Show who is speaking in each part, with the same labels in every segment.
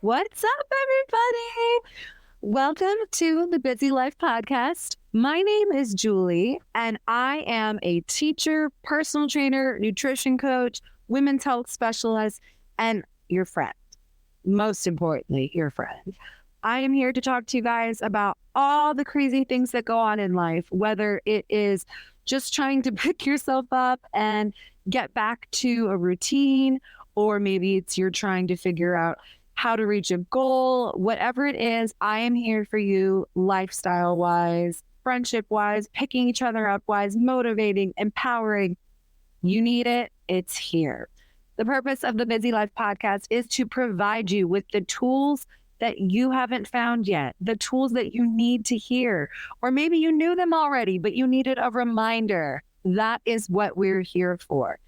Speaker 1: What's up, everybody? Welcome to the Busy Life Podcast. My name is Julie, and I am a teacher, personal trainer, nutrition coach, women's health specialist, and your friend. Most importantly, your friend. I am here to talk to you guys about all the crazy things that go on in life, whether it is just trying to pick yourself up and get back to a routine, or maybe it's you're trying to figure out how to reach a goal. Whatever it is, I am here for you, lifestyle wise, friendship wise, picking each other up wise, motivating, empowering. You need it, it's here. The purpose of the Busy Life Podcast is to provide you with the tools that you haven't found yet, the tools that you need to hear, or maybe you knew them already, but you needed a reminder. That is what we're here for.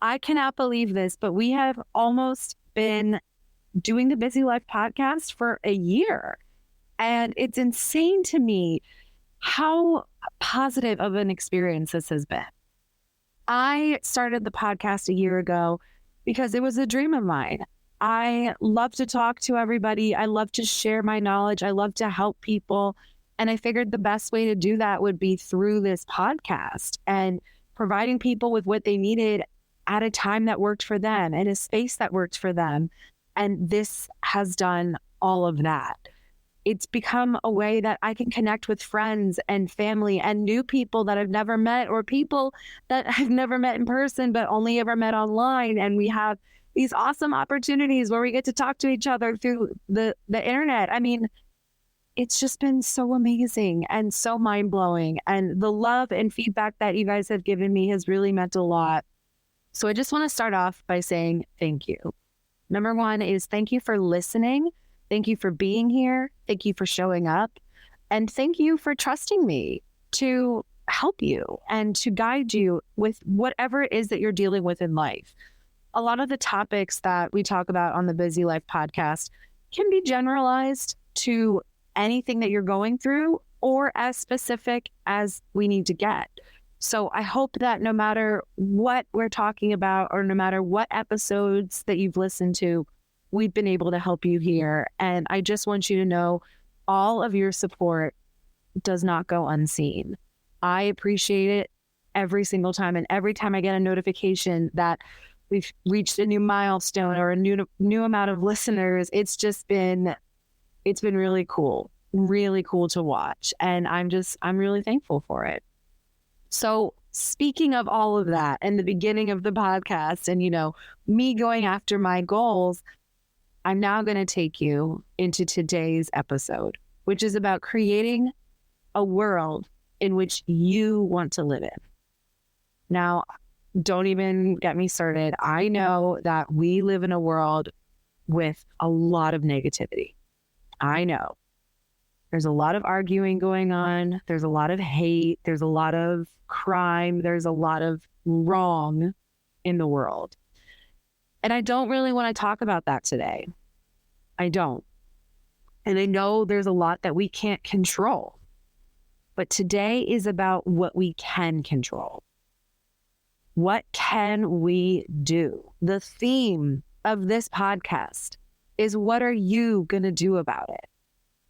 Speaker 1: I cannot believe this, but we have almost been doing the Busy Life Podcast for a year. And it's insane to me how positive of an experience this has been. I started the podcast a year ago because it was a dream of mine. I love to talk to everybody. I love to share my knowledge. I love to help people. And I figured the best way to do that would be through this podcast and providing people with what they needed at a time that worked for them, in a space that worked for them. And this has done all of that. It's become a way that I can connect with friends and family and new people that I've never met, or people that I've never met in person, but only ever met online. And we have these awesome opportunities where we get to talk to each other through the internet. I mean, it's just been so amazing and so mind-blowing. And the love and feedback that you guys have given me has really meant a lot. So I just want to start off by saying thank you. Number one is thank you for listening. Thank you for being here. Thank you for showing up. And thank you for trusting me to help you and to guide you with whatever it is that you're dealing with in life. A lot of the topics that we talk about on the Busy Life Podcast can be generalized to anything that you're going through or as specific as we need to get. So I hope that no matter what we're talking about or no matter what episodes that you've listened to, we've been able to help you here. And I just want you to know all of your support does not go unseen. I appreciate it every single time. And every time I get a notification that we've reached a new milestone or a new amount of listeners, it's been really cool to watch. And I'm really thankful for it. So speaking of all of that and the beginning of the podcast and, me going after my goals, I'm now going to take you into today's episode, which is about creating a world in which you want to live in. Now, don't even get me started. I know that we live in a world with a lot of negativity. I know. There's a lot of arguing going on. There's a lot of hate. There's a lot of crime. There's a lot of wrong in the world. And I don't really want to talk about that today. I don't. And I know there's a lot that we can't control. But today is about what we can control. What can we do? The theme of this podcast is, what are you going to do about it?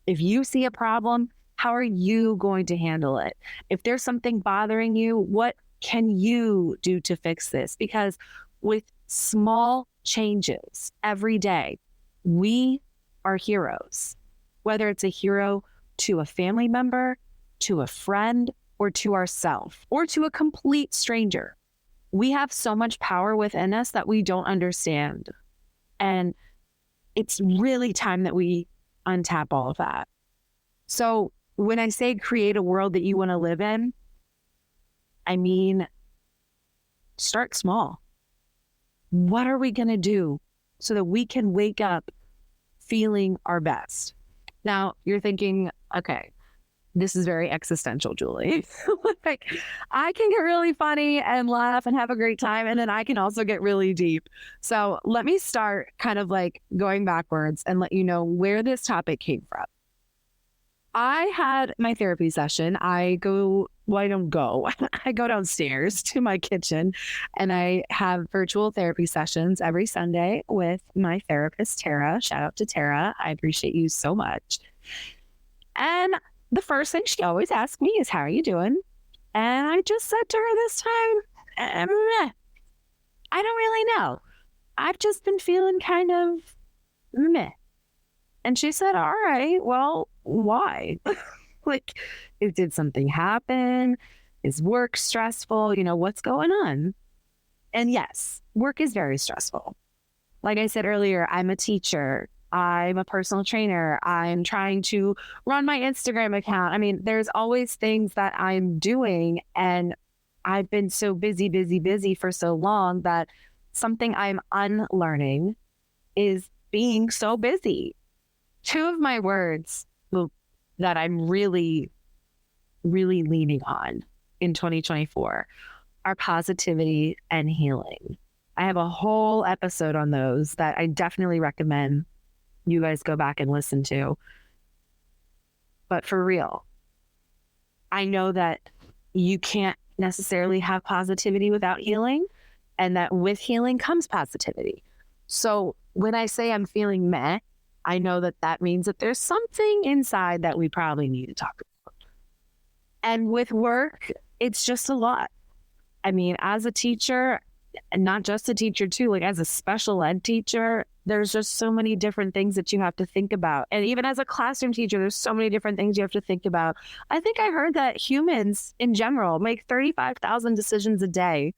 Speaker 1: If you see a problem, how are you going to handle it? If there's something bothering you, what can you do to fix this? Because with small changes every day, we are heroes. Whether it's a hero to a family member, to a friend, or to ourselves, or to a complete stranger. We have so much power within us that we don't understand. And it's really time that we untap all of that. So when I say create a world that you want to live in, I mean, start small. What are we going to do so that we can wake up feeling our best? Now you're thinking, okay, this is very existential, Julie. Like, I can get really funny and laugh and have a great time, and then I can also get really deep. So let me start kind of like going backwards and let you know where this topic came from. I had my therapy session. I go I don't go. I go downstairs to my kitchen and I have virtual therapy sessions every Sunday with my therapist, Tara. Shout out to Tara. I appreciate you so much. And the first thing she always asks me is, how are you doing? And I just said to her this time, meh. I don't really know. I've just been feeling kind of meh. And she said, all right, well, why? Like, did something happen? Is work stressful? What's going on? And yes, work is very stressful. Like I said earlier, I'm a teacher. I'm a personal trainer. I'm trying to run my Instagram account. I mean, there's always things that I'm doing. And I've been so busy for so long that something I'm unlearning is being so busy. Two of my words that I'm really, really leaning on in 2024 are positivity and healing. I have a whole episode on those that I definitely recommend you guys go back and listen to. But for real, I know that you can't necessarily have positivity without healing, and that with healing comes positivity. So when I say I'm feeling meh, I know that means that there's something inside that we probably need to talk about. And with work, it's just a lot. I mean, as a teacher, and not just a teacher too, like as a special ed teacher, there's just so many different things that you have to think about. And even as a classroom teacher, there's so many different things you have to think about. I think I heard that humans in general make 35,000 decisions a day.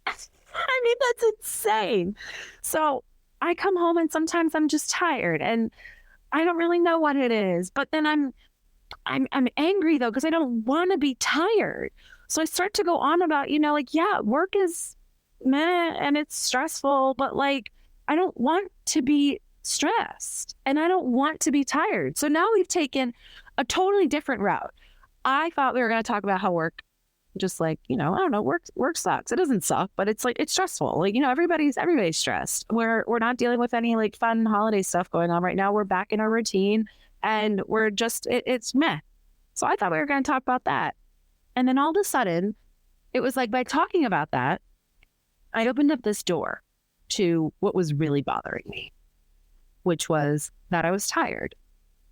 Speaker 1: I mean, that's insane. So I come home and sometimes I'm just tired and I don't really know what it is. But then I'm angry though, because I don't want to be tired. So I start to go on about, yeah, work is meh and it's stressful, but like, I don't want to be stressed and I don't want to be tired. So now we've taken a totally different route. I thought we were going to talk about how work, just like, I don't know, work sucks. It doesn't suck, but it's like, it's stressful. Like, everybody's stressed. We're not dealing with any like fun holiday stuff going on right now. We're back in our routine and we're just, it's meh. So I thought we were going to talk about that. And then all of a sudden, it was like by talking about that, I opened up this door to what was really bothering me, which was that I was tired.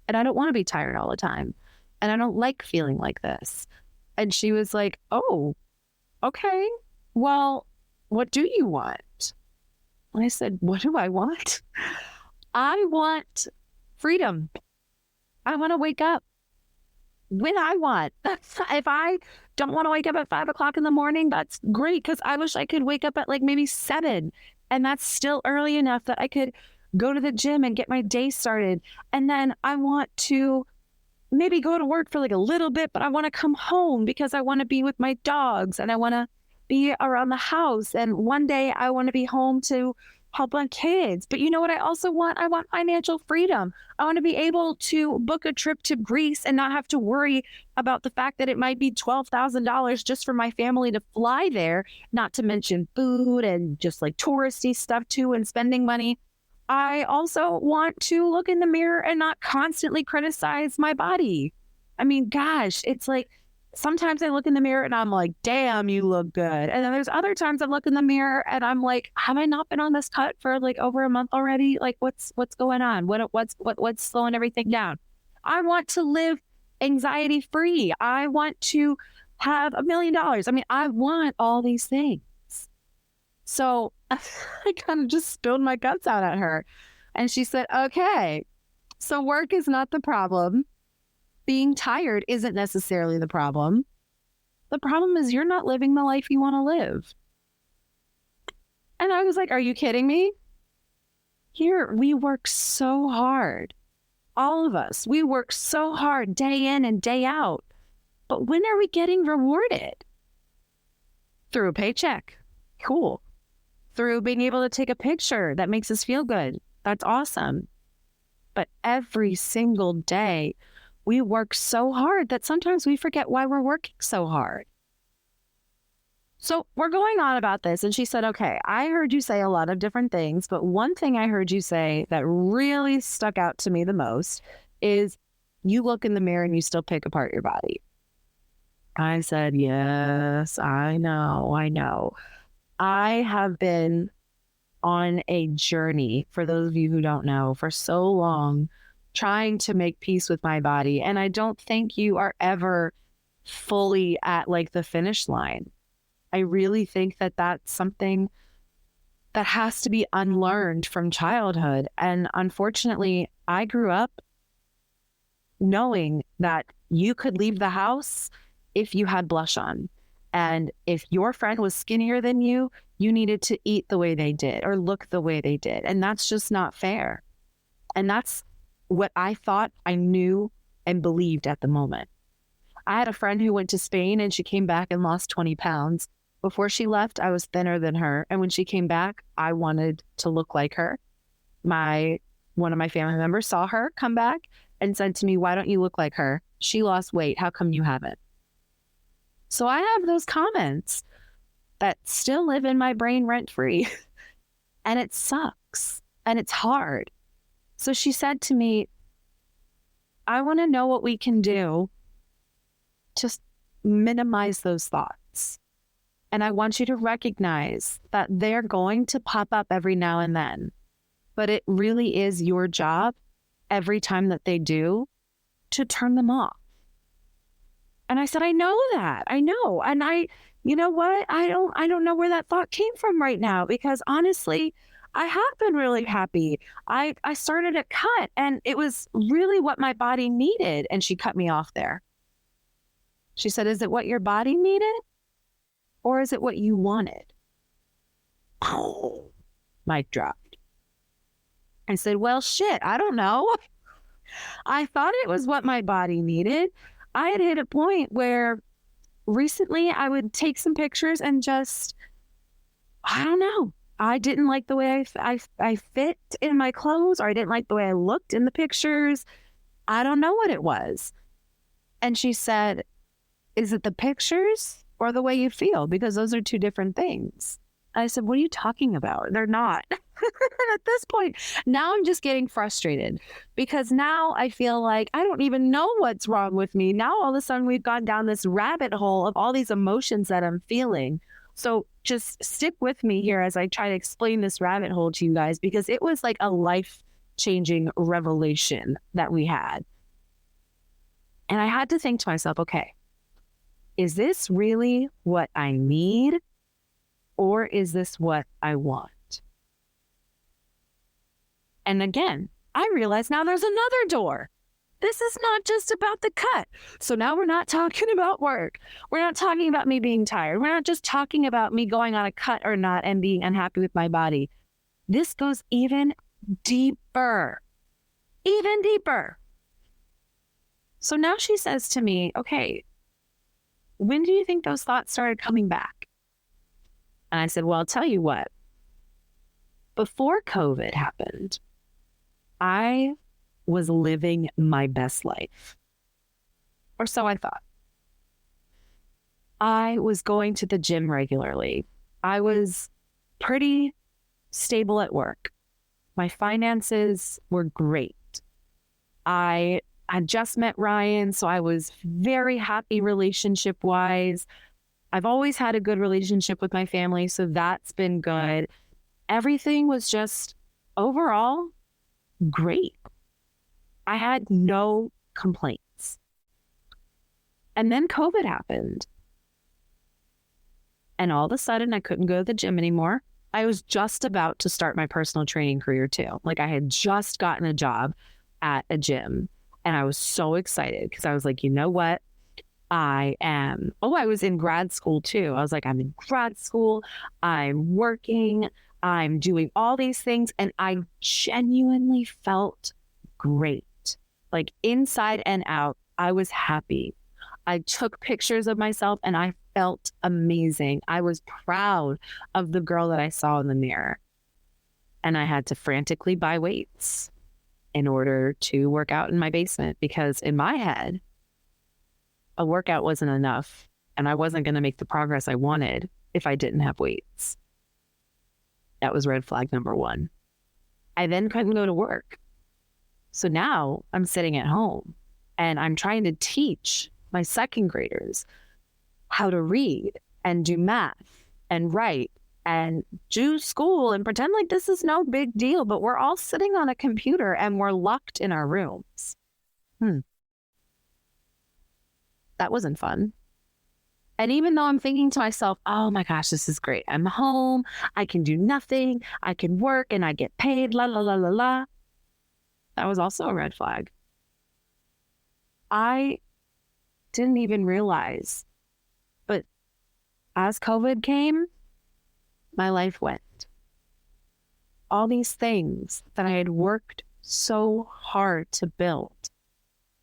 Speaker 1: And I don't want to be tired all the time. And I don't like feeling like this. And she was like, oh, okay, well, what do you want? And I said, what do I want? I want freedom. I want to wake up when I want. If I don't want to wake up at 5 o'clock in the morning, that's great, because I wish I could wake up at like maybe 7. And that's still early enough that I could go to the gym and get my day started. And then I want to maybe go to work for like a little bit, but I want to come home because I want to be with my dogs and I want to be around the house. And one day I want to be home to help my kids. But you know what I also want? I want financial freedom. I want to be able to book a trip to Greece and not have to worry about the fact that it might be $12,000 just for my family to fly there, not to mention food and just like touristy stuff too and spending money. I also want to look in the mirror and not constantly criticize my body. I mean, gosh, it's like sometimes I look in the mirror and I'm like, damn, you look good. And then there's other times I look in the mirror and I'm like, have I not been on this cut for like over a month already? Like what's going on? What's slowing everything down? I want to live anxiety free. I want to have $1 million. I mean, I want all these things. So I kind of just spilled my guts out at her. And she said, okay, so work is not the problem. Being tired isn't necessarily the problem. The problem is you're not living the life you want to live. And I was like, are you kidding me? Here, we work so hard. All of us, we work so hard day in and day out. But when are we getting rewarded? Through a paycheck. Cool. Through being able to take a picture that makes us feel good. That's awesome. But every single day, we work so hard that sometimes we forget why we're working so hard. So we're going on about this. And she said, okay, I heard you say a lot of different things, but one thing I heard you say that really stuck out to me the most is you look in the mirror and you still pick apart your body. I said, yes, I know. I have been on a journey, for those of you who don't know, for so long, trying to make peace with my body. And I don't think you are ever fully at like the finish line. I really think that that's something that has to be unlearned from childhood. And unfortunately, I grew up knowing that you could leave the house if you had blush on. And if your friend was skinnier than you needed to eat the way they did or look the way they did. And that's just not fair. And that's what I thought I knew and believed at the moment. I had a friend who went to Spain and she came back and lost 20 pounds. Before she left, I was thinner than her. And when she came back, I wanted to look like her. One of my family members saw her come back and said to me, why don't you look like her? She lost weight. How come you haven't? So I have those comments that still live in my brain rent free. And it sucks. And it's hard. So she said to me, I want to know what we can do to minimize those thoughts. And I want you to recognize that they're going to pop up every now and then. But it really is your job every time that they do to turn them off. And I said, I know that. I know. And you know what? I don't know where that thought came from right now, because honestly, I have been really happy. I started a cut and it was really what my body needed. And she cut me off there. She said, is it what your body needed or is it what you wanted? Oh, mic dropped. I said, well, shit, I don't know. I thought it was what my body needed. I had hit a point where recently I would take some pictures and just, I don't know. I didn't like the way I fit in my clothes, or I didn't like the way I looked in the pictures. I don't know what it was. And she said, is it the pictures or the way you feel? Because those are two different things. I said, what are you talking about? They're not. At this point, now I'm just getting frustrated because now I feel like I don't even know what's wrong with me. Now all of a sudden we've gone down this rabbit hole of all these emotions that I'm feeling. So just stick with me here as I try to explain this rabbit hole to you guys, because it was like a life-changing revelation that we had. And I had to think to myself, okay, is this really what I need? Or is this what I want? And again, I realize now there's another door. This is not just about the cut. So now we're not talking about work. We're not talking about me being tired. We're not just talking about me going on a cut or not and being unhappy with my body. This goes even deeper. Even deeper. So now she says to me, okay, when do you think those thoughts started coming back? And I said, well, I'll tell you what. Before COVID happened, I was living my best life. Or so I thought. I was going to the gym regularly. I was pretty stable at work. My finances were great. I just met Ryan, so I was very happy relationship-wise. I've always had a good relationship with my family, so that's been good. Everything was just overall great. I had no complaints. And then COVID happened. And all of a sudden, I couldn't go to the gym anymore. I was just about to start my personal training career too. Like I had just gotten a job at a gym and I was so excited because I was like, you know what? I was in grad school too. I was like, I'm in grad school. I'm working. I'm doing all these things. And I genuinely felt great. Like inside and out, I was happy. I took pictures of myself and I felt amazing. I was proud of the girl that I saw in the mirror. And I had to frantically buy weights in order to work out in my basement because in my head, a workout wasn't enough and I wasn't going to make the progress I wanted if I didn't have weights. That was red flag number one. I then couldn't go to work. So now I'm sitting at home and I'm trying to teach my second graders how to read and do math and write and do school and pretend like this is no big deal, but we're all sitting on a computer and we're locked in our rooms. That wasn't fun. And even though I'm thinking to myself, oh my gosh, this is great. I'm home. I can do nothing. I can work and I get paid. La, la, la, la, la. That was also a red flag. I didn't even realize. But as COVID came, my life went. All these things that I had worked so hard to build,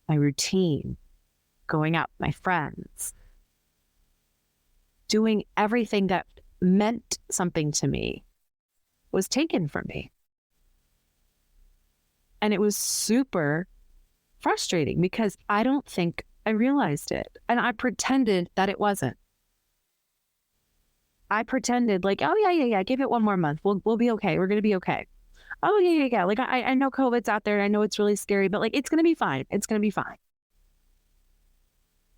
Speaker 1: my routine, going out with my friends, doing everything that meant something to me, was taken from me. And it was super frustrating because I don't think I realized it. And I pretended that it wasn't. I pretended like, oh, yeah, give it one more month. We'll be okay. We're going to be okay. Oh, yeah. Like, I know COVID's out there and I know it's really scary, but like, it's going to be fine. It's going to be fine.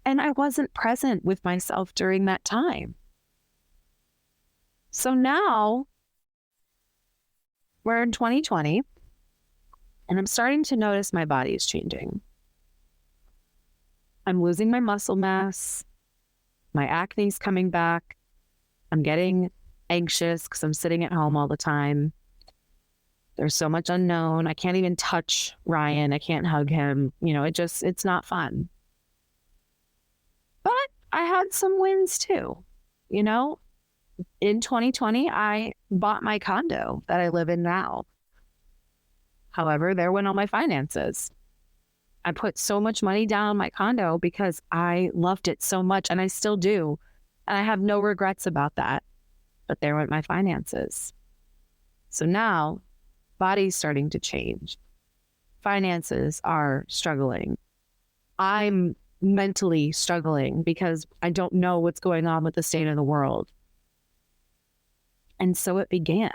Speaker 1: And I wasn't present with myself during that time. So now we're in 2020 and I'm starting to notice my body is changing. I'm losing my muscle mass. My acne's coming back. I'm getting anxious because I'm sitting at home all the time. There's so much unknown. I can't even touch Ryan. I can't hug him. It's not fun. But I had some wins too. In 2020, I bought my condo that I live in now. However, there went all my finances. I put so much money down on my condo because I loved it so much, and I still do. And I have no regrets about that. But there went my finances. So now, body's starting to change. Finances are struggling. I'm mentally struggling because I don't know what's going on with the state of the world. And so it began.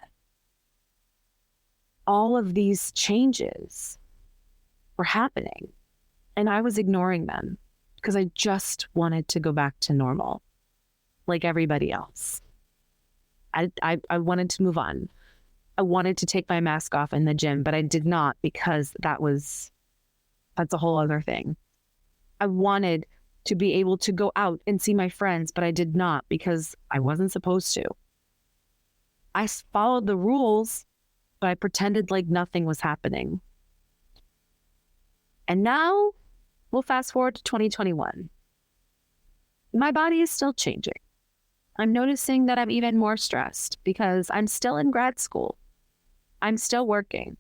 Speaker 1: All of these changes were happening and I was ignoring them because I just wanted to go back to normal like everybody else. I wanted to move on. I wanted to take my mask off in the gym, but I did not because that's a whole other thing. I wanted to be able to go out and see my friends, but I did not because I wasn't supposed to. I followed the rules, but I pretended like nothing was happening. And now we'll fast forward to 2021. My body is still changing. I'm noticing that I'm even more stressed because I'm still in grad school. I'm still working.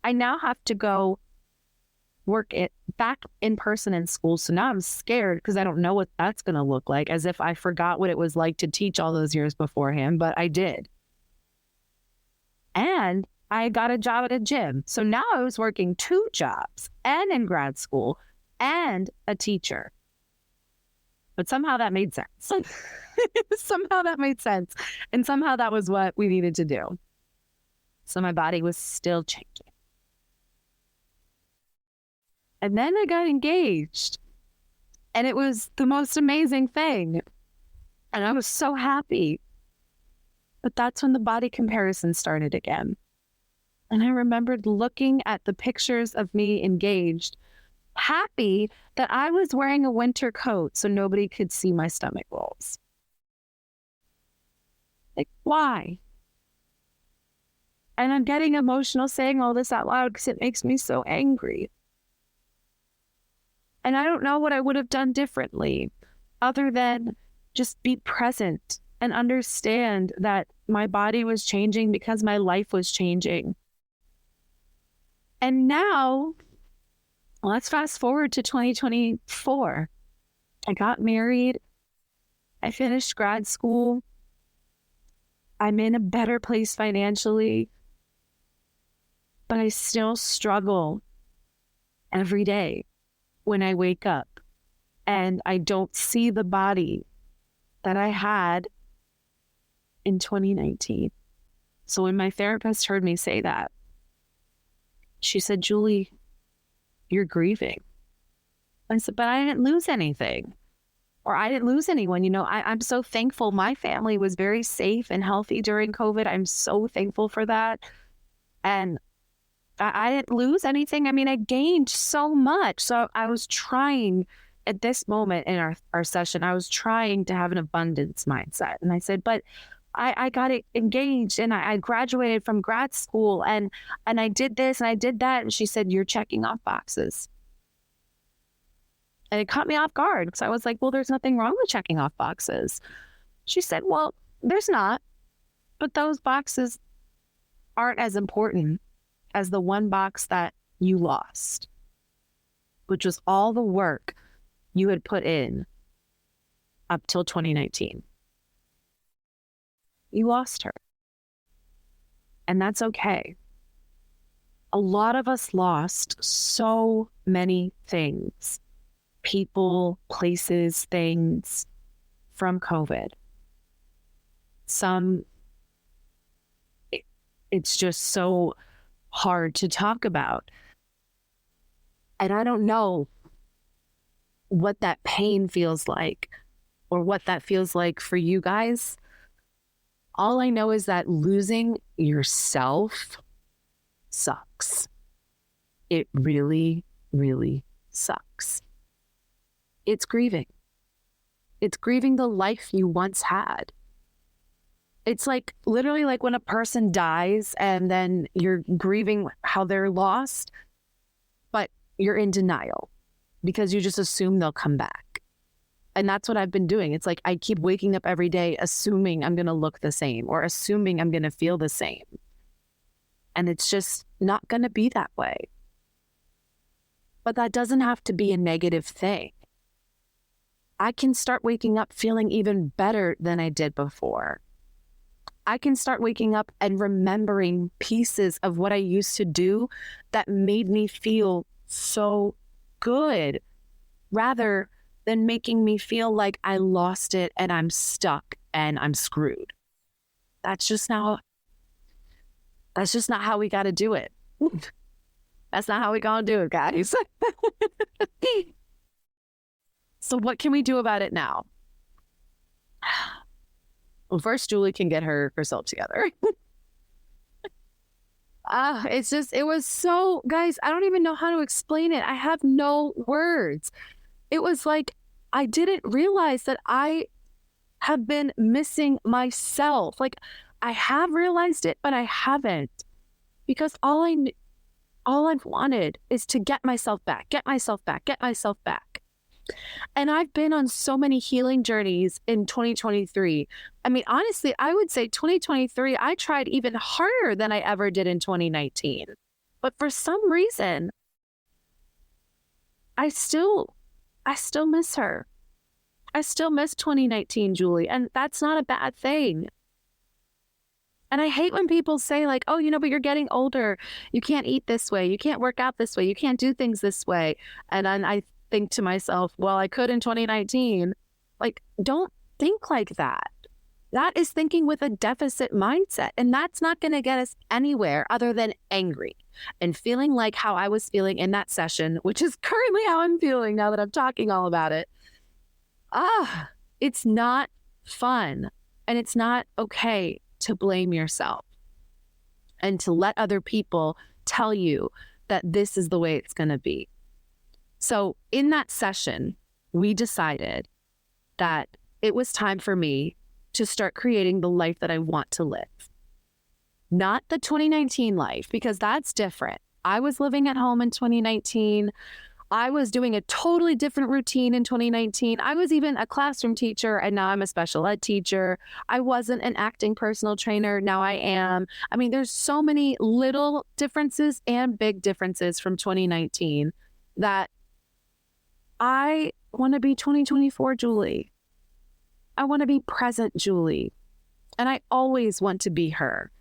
Speaker 1: I now have to go work it back in person in school. So now I'm scared because I don't know what that's going to look like, as if I forgot what it was like to teach all those years beforehand, but I did. And I got a job at a gym. So now I was working 2 jobs and in grad school and a teacher. But somehow that made sense. Somehow that made sense. And somehow that was what we needed to do. So my body was still changing. And then I got engaged. And it was the most amazing thing. And I was so happy. But that's when the body comparison started again. And I remembered looking at the pictures of me engaged, happy that I was wearing a winter coat so nobody could see my stomach rolls. Like, why? And I'm getting emotional saying all this out loud because it makes me so angry. And I don't know what I would have done differently other than just be present and understand that my body was changing because my life was changing. And now, let's fast forward to 2024. I got married. I finished grad school. I'm in a better place financially. But I still struggle every day when I wake up and I don't see the body that I had in 2019. So when my therapist heard me say that, she said, Julie, you're grieving. I said, but I didn't lose anything. or I didn't lose anyone. I'm so thankful. My family was very safe and healthy during COVID. I'm so thankful for that. And I didn't lose anything. I mean, I gained so much. So I was trying at this moment in our session, I was trying to have an abundance mindset. And I said, but I got engaged and I graduated from grad school and I did this and I did that. And she said, you're checking off boxes. And it caught me off guard. So I was like, well, there's nothing wrong with checking off boxes. She said, well, there's not, but those boxes aren't as important as the one box that you lost, which was all the work you had put in up till 2019. You lost her. And that's okay. A lot of us lost so many things, people, places, things from COVID. It's just so hard to talk about. And I don't know what that pain feels like or what that feels like for you guys. All I know is that losing yourself sucks. It really, really sucks. It's grieving. It's grieving the life you once had. It's like literally like when a person dies and then you're grieving how they're lost, but you're in denial because you just assume they'll come back. And that's what I've been doing. It's like I keep waking up every day assuming I'm going to look the same or assuming I'm going to feel the same. And it's just not going to be that way. But that doesn't have to be a negative thing. I can start waking up feeling even better than I did before. I can start waking up and remembering pieces of what I used to do that made me feel so good, rather than making me feel like I lost it and I'm stuck and I'm screwed. That's just not how we got to do it. That's not how we gonna do it, guys. So what can we do about it now? Well, first, Julie can get herself together. It was so, guys, I don't even know how to explain it. I have no words. It was like, I didn't realize that I have been missing myself. Like I have realized it, but I haven't, because all I've wanted is to get myself back. And I've been on so many healing journeys in 2023. I mean, honestly, I would say 2023, I tried even harder than I ever did in 2019. But for some reason, I still miss her. I still miss 2019 Julie, and that's not a bad thing. And I hate when people say like, oh, but you're getting older. You can't eat this way. You can't work out this way. You can't do things this way. And then I think to myself, well, I could in 2019. Like, don't think like that. That is thinking with a deficit mindset. And that's not going to get us anywhere other than angry and feeling like how I was feeling in that session, which is currently how I'm feeling now that I'm talking all about it. It's not fun. And it's not okay to blame yourself and to let other people tell you that this is the way it's going to be. So in that session, we decided that it was time for me to start creating the life that I want to live. Not the 2019 life, because that's different. I was living at home in 2019. I was doing a totally different routine in 2019. I was even a classroom teacher, and now I'm a special ed teacher. I wasn't an acting personal trainer. Now I am. I mean, there's so many little differences and big differences from 2019 that I want to be 2024 Julie. I want to be present Julie. And I always want to be her.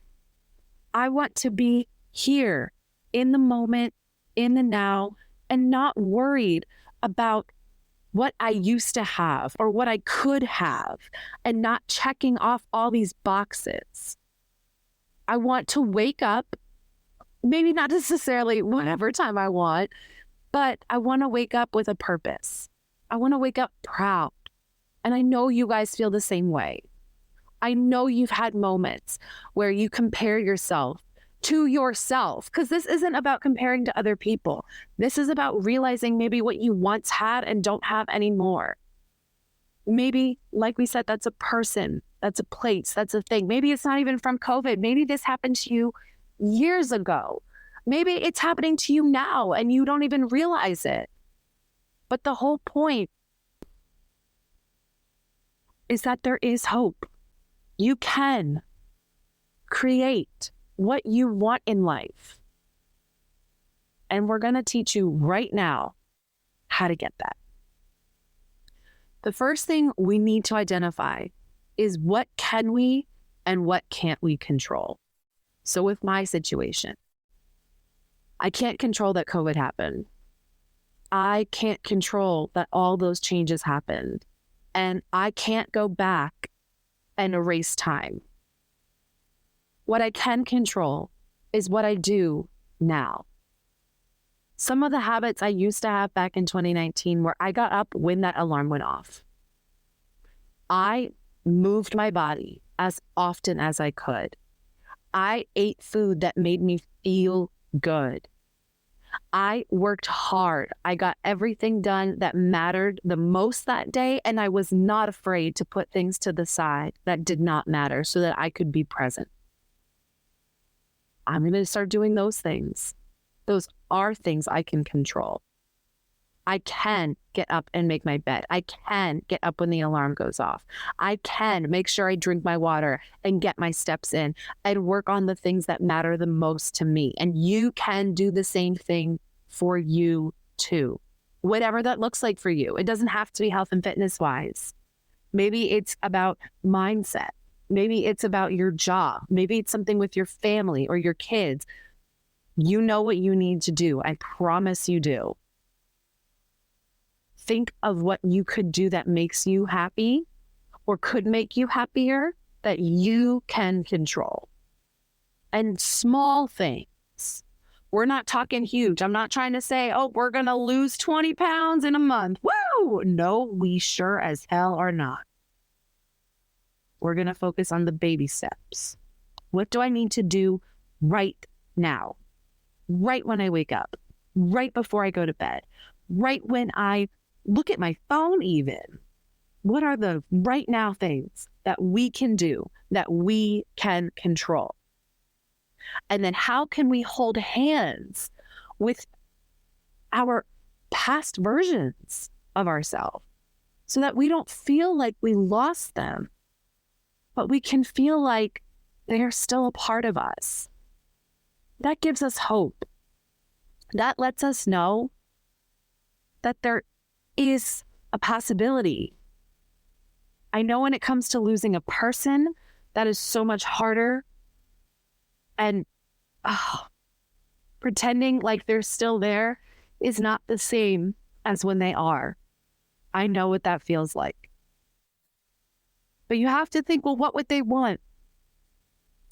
Speaker 1: I want to be here in the moment, in the now, and not worried about what I used to have or what I could have, and not checking off all these boxes. I want to wake up, maybe not necessarily whatever time I want, but I want to wake up with a purpose. I want to wake up proud. And I know you guys feel the same way. I know you've had moments where you compare yourself to yourself, because this isn't about comparing to other people. This is about realizing maybe what you once had and don't have anymore. Maybe, like we said, that's a person, that's a place, that's a thing. Maybe it's not even from COVID. Maybe this happened to you years ago. Maybe it's happening to you now and you don't even realize it. But the whole point is that there is hope. You can create what you want in life. And we're going to teach you right now how to get that. The first thing we need to identify is what can we and what can't we control. So with my situation, I can't control that COVID happened. I can't control that all those changes happened. And I can't go back and erase time. What I can control is what I do now. Some of the habits I used to have back in 2019 where I got up when that alarm went off. I moved my body as often as I could. I ate food that made me feel good. I worked hard. I got everything done that mattered the most that day, and I was not afraid to put things to the side that did not matter so that I could be present. I'm going to start doing those things. Those are things I can control. I can get up and make my bed. I can get up when the alarm goes off. I can make sure I drink my water and get my steps in and work on the things that matter the most to me. And you can do the same thing for you too, whatever that looks like for you. It doesn't have to be health and fitness wise. Maybe it's about mindset. Maybe it's about your job. Maybe it's something with your family or your kids. You know what you need to do. I promise you do. Think of what you could do that makes you happy or could make you happier that you can control. And small things. We're not talking huge. I'm not trying to say, oh, we're going to lose 20 pounds in a month. Woo! No, we sure as hell are not. We're going to focus on the baby steps. What do I need to do right now? Right when I wake up, right before I go to bed, right when I look at my phone even. What are the right now things that we can do, that we can control? And then how can we hold hands with our past versions of ourselves so that we don't feel like we lost them, but we can feel like they're still a part of us? That gives us hope. That lets us know that there is a possibility. I know when it comes to losing a person, that is so much harder. And pretending like they're still there is not the same as when they are. I know what that feels like. But you have to think, well, what would they want?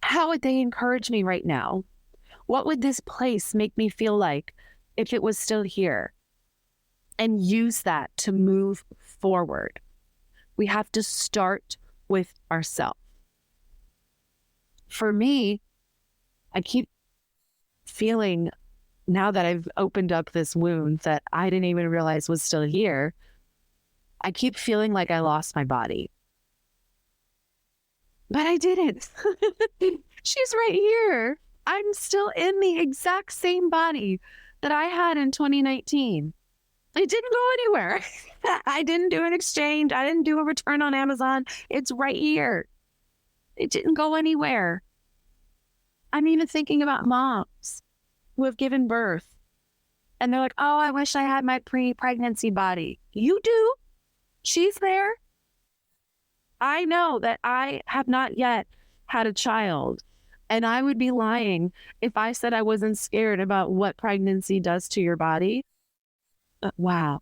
Speaker 1: How would they encourage me right now? What would this place make me feel like if it was still here? And use that to move forward. We have to start with ourselves. For me, I keep feeling, now that I've opened up this wound that I didn't even realize was still here, I keep feeling like I lost my body. But I didn't. She's right here. I'm still in the exact same body that I had in 2019. It didn't go anywhere. I didn't do an exchange. I didn't do a return on Amazon. It's right here. It didn't go anywhere. I'm even thinking about moms who have given birth and they're like, oh, I wish I had my pre-pregnancy body. You do. She's there. I know that I have not yet had a child, and I would be lying if I said I wasn't scared about what pregnancy does to your body. Wow.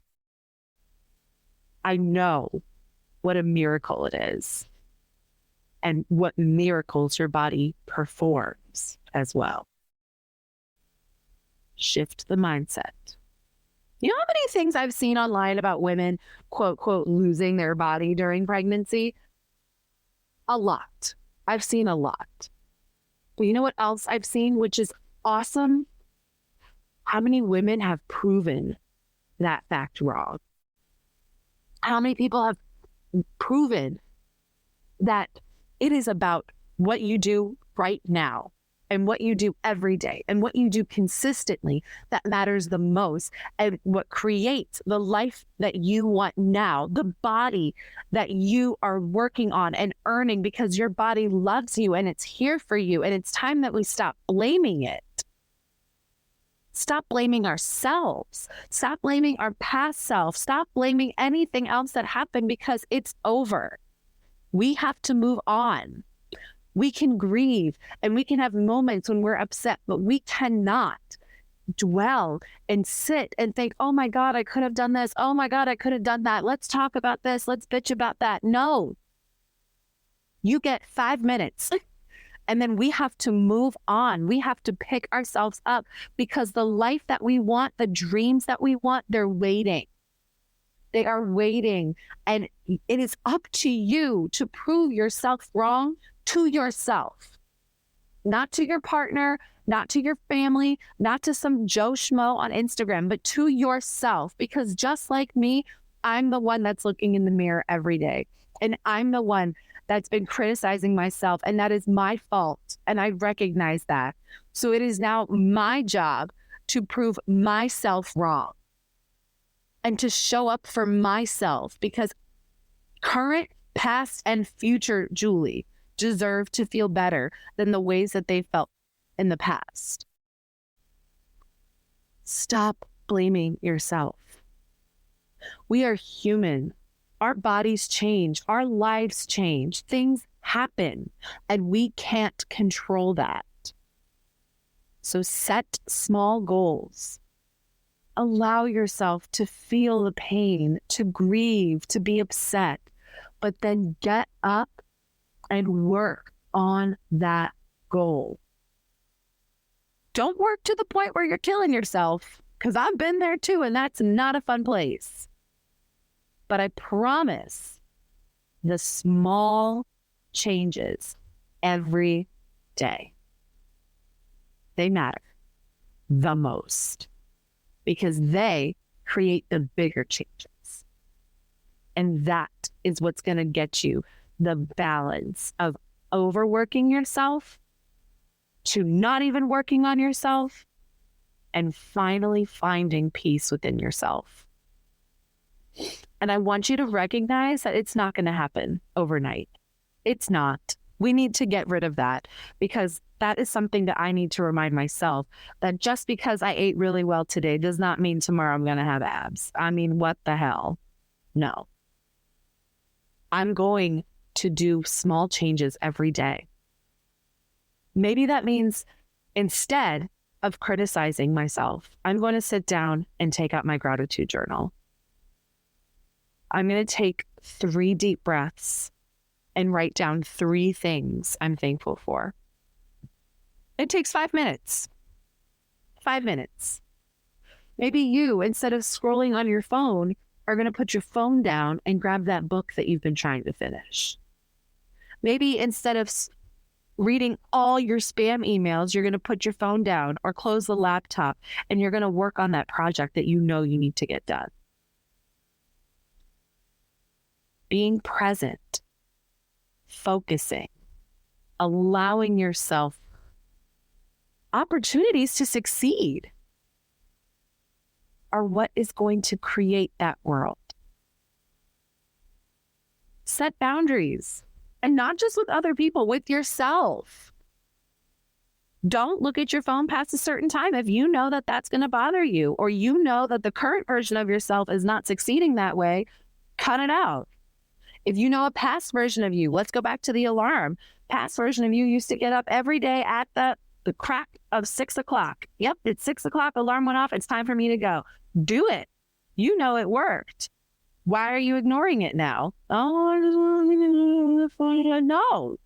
Speaker 1: I know what a miracle it is and what miracles your body performs as well. Shift the mindset. You know how many things I've seen online about women, quote, quote, losing their body during pregnancy? A lot. I've seen a lot. But you know what else I've seen, which is awesome? How many women have proven that fact wrong? How many people have proven that it is about what you do right now and what you do every day and what you do consistently that matters the most, and what creates the life that you want now, the body that you are working on and earning because your body loves you and it's here for you. And it's time that we stop blaming it. Stop blaming ourselves. Stop blaming our past self. Stop blaming anything else that happened, because it's over. We have to move on. We can grieve and we can have moments when we're upset, but we cannot dwell and sit and think, oh my God, I could have done this. Oh my God, I could have done that. Let's talk about this. Let's bitch about that. No. You get 5 minutes. And then we have to move on. We have to pick ourselves up, because the life that we want, the dreams that we want, they're waiting. They are waiting. And it is up to you to prove yourself wrong to yourself, not to your partner, not to your family, not to some Joe Schmo on Instagram, but to yourself. Because just like me, I'm the one that's looking in the mirror every day. And I'm the one that's been criticizing myself, and that is my fault. And I recognize that. So it is now my job to prove myself wrong and to show up for myself, because current, past, and future Julie deserve to feel better than the ways that they felt in the past. Stop blaming yourself. We are human. Our bodies change. Our lives change. Things happen, and we can't control that. So set small goals. Allow yourself to feel the pain, to grieve, to be upset, but then get up and work on that goal. Don't work to the point where you're killing yourself, because I've been there too, and that's not a fun place. But I promise, the small changes every day, they matter the most, because they create the bigger changes. And that is what's going to get you the balance of overworking yourself to not even working on yourself, and finally finding peace within yourself. And I want you to recognize that it's not going to happen overnight. It's not. We need to get rid of that, because that is something that I need to remind myself, that just because I ate really well today does not mean tomorrow I'm going to have abs. I mean, what the hell? No. I'm going to do small changes every day. Maybe that means, instead of criticizing myself, I'm going to sit down and take out my gratitude journal. I'm going to take 3 deep breaths and write down 3 things I'm thankful for. It takes 5 minutes. 5 minutes. Maybe you, instead of scrolling on your phone, are going to put your phone down and grab that book that you've been trying to finish. Maybe instead of reading all your spam emails, you're going to put your phone down or close the laptop, and you're going to work on that project that you know you need to get done. Being present, focusing, allowing yourself opportunities to succeed are what is going to create that world. Set boundaries, and not just with other people, with yourself. Don't look at your phone past a certain time if you know that that's going to bother you, or you know that the current version of yourself is not succeeding that way. Cut it out. If you know a past version of you, let's go back to the alarm. Past version of you used to get up every day at the crack of 6 o'clock. Yep, it's 6 o'clock, alarm went off, it's time for me to go. Do it. You know it worked. Why are you ignoring it now? Oh, I just want to no.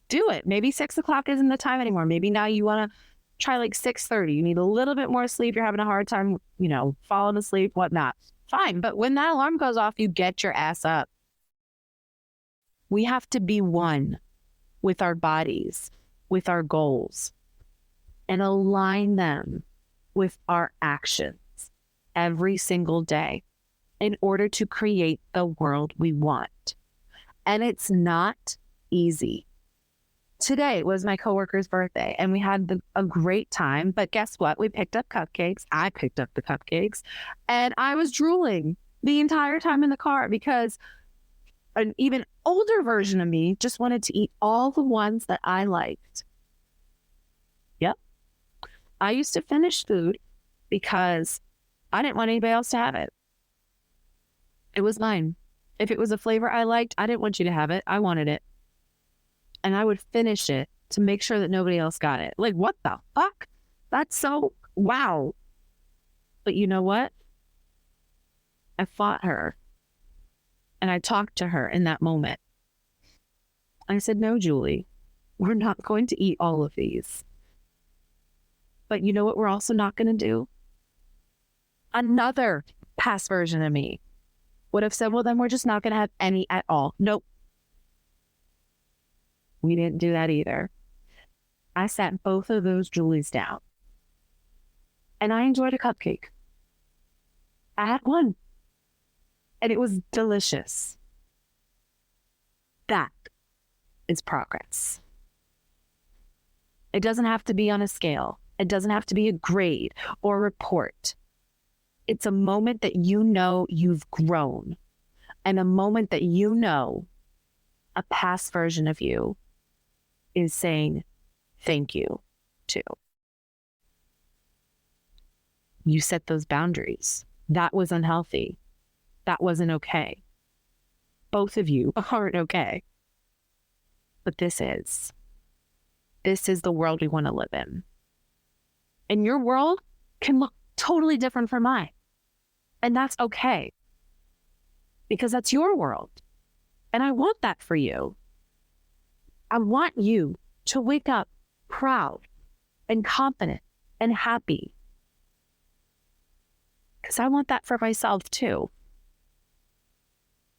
Speaker 1: Do it. Maybe 6 o'clock isn't the time anymore. Maybe now you want to try like 6:30. You need a little bit more sleep. You're having a hard time, falling asleep, whatnot. Fine. But when that alarm goes off, you get your ass up. We have to be one with our bodies, with our goals, and align them with our actions every single day in order to create the world we want. And it's not easy. Today was my coworker's birthday and we had a great time, but guess what? We picked up cupcakes. I picked up the cupcakes and I was drooling the entire time in the car because an even older version of me just wanted to eat all the ones that I liked. Yep. I used to finish food because I didn't want anybody else to have it. It was mine. If it was a flavor I liked, I didn't want you to have it. I wanted it. And I would finish it to make sure that nobody else got it. Like, what the fuck? That's so, wow. But you know what? I fought her. And I talked to her in that moment. I said, no, Julie, we're not going to eat all of these. But you know what we're also not going to do? Another past version of me would have said, well, then we're just not going to have any at all. Nope. We didn't do that either. I sat both of those Julies down. And I enjoyed a cupcake. I had one. And it was delicious. That is progress. It doesn't have to be on a scale. It doesn't have to be a grade or a report. It's a moment that you know you've grown. And a moment that you know a past version of you is saying thank you to. You set those boundaries. That was unhealthy. That wasn't okay. Both of you aren't okay. But this is the world we want to live in. And your world can look totally different from mine. And that's okay. Because that's your world. And I want that for you. I want you to wake up proud and confident and happy. Because I want that for myself too.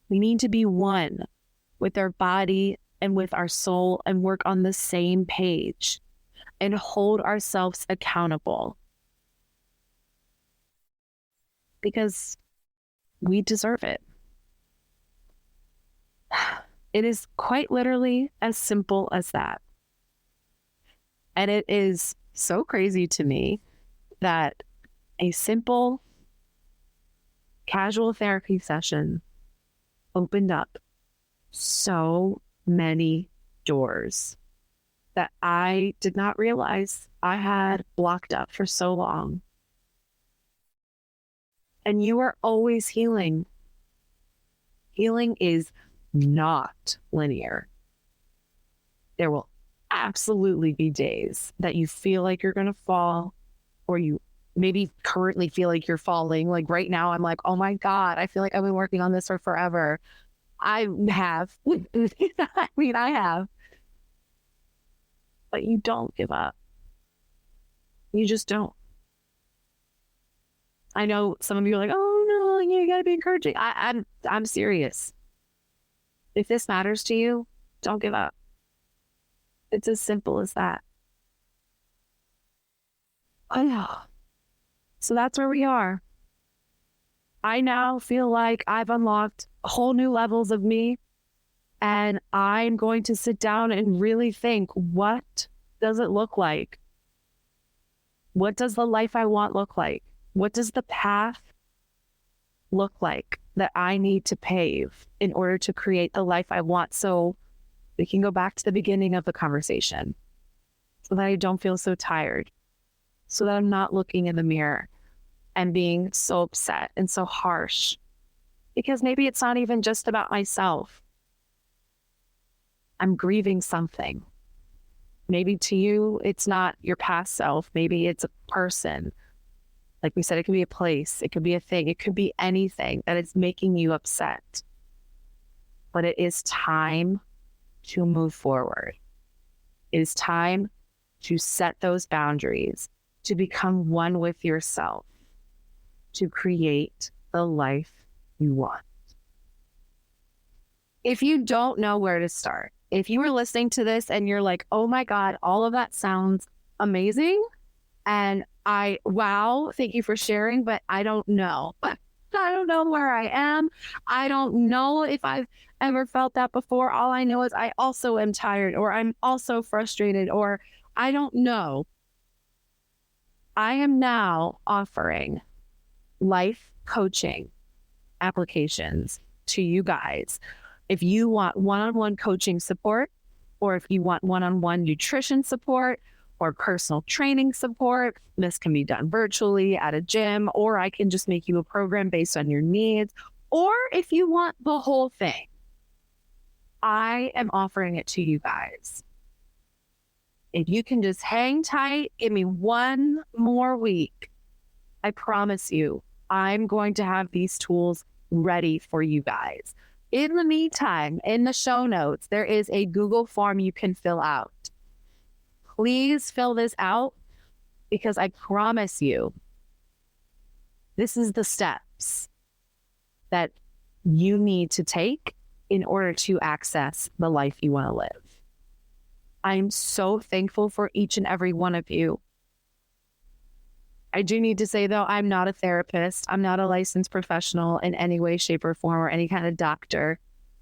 Speaker 1: We need to be one with our body and with our soul and work on the same page and hold ourselves accountable. Because we deserve it. It is quite literally as simple as that. And it is so crazy to me that a simple casual therapy session opened up so many doors that I did not realize I had blocked up for so long. And you are always healing. Healing is not linear. There will absolutely be days that you feel like you're going to fall, or you maybe currently feel like you're falling. Like right now, I'm like, oh my God, I feel like I've been working on this for forever. I have. I have. But you don't give up. You just don't. I know some of you are like, oh no, you gotta be encouraging. I'm serious. If this matters to you, don't give up. It's as simple as that. Oh, so that's where we are. I now feel like I've unlocked whole new levels of me, and I'm going to sit down and really think, what does it look like? What does the life I want look like? What does the path look like that I need to pave in order to create the life I want? So we can go back to the beginning of the conversation so that I don't feel so tired, so that I'm not looking in the mirror and being so upset and so harsh, because maybe it's not even just about myself. I'm grieving something. Maybe to you, it's not your past self. Maybe it's a person. Like we said, it could be a place. It could be a thing. It could be anything that is making you upset. But it is time to move forward. It is time to set those boundaries, to become one with yourself, to create the life you want. If you don't know where to start, if you were listening to this and you're like, oh my God, all of that sounds amazing. And wow, thank you for sharing, but I don't know. I don't know where I am. I don't know if I've ever felt that before. All I know is I also am tired, or I'm also frustrated, or I don't know. I am now offering life coaching applications to you guys. If you want one-on-one coaching support, or if you want one-on-one nutrition support or personal training support, this can be done virtually at a gym, or I can just make you a program based on your needs. Or if you want the whole thing, I am offering it to you guys. If you can just hang tight, give me one more week, I promise you, I'm going to have these tools ready for you guys. In the meantime, in the show notes, there is a Google form you can fill out. Please fill this out, because I promise you, this is the steps that you need to take in order to access the life you want to live. I'm so thankful for each and every one of you. I do need to say, though, I'm not a therapist. I'm not a licensed professional in any way, shape, or form, or any kind of doctor.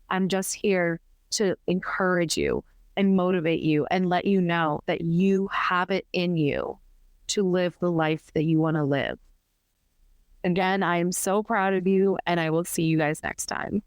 Speaker 1: I'm just here to encourage you and motivate you and let you know that you have it in you to live the life that you want to live. Again, I am so proud of you, and I will see you guys next time.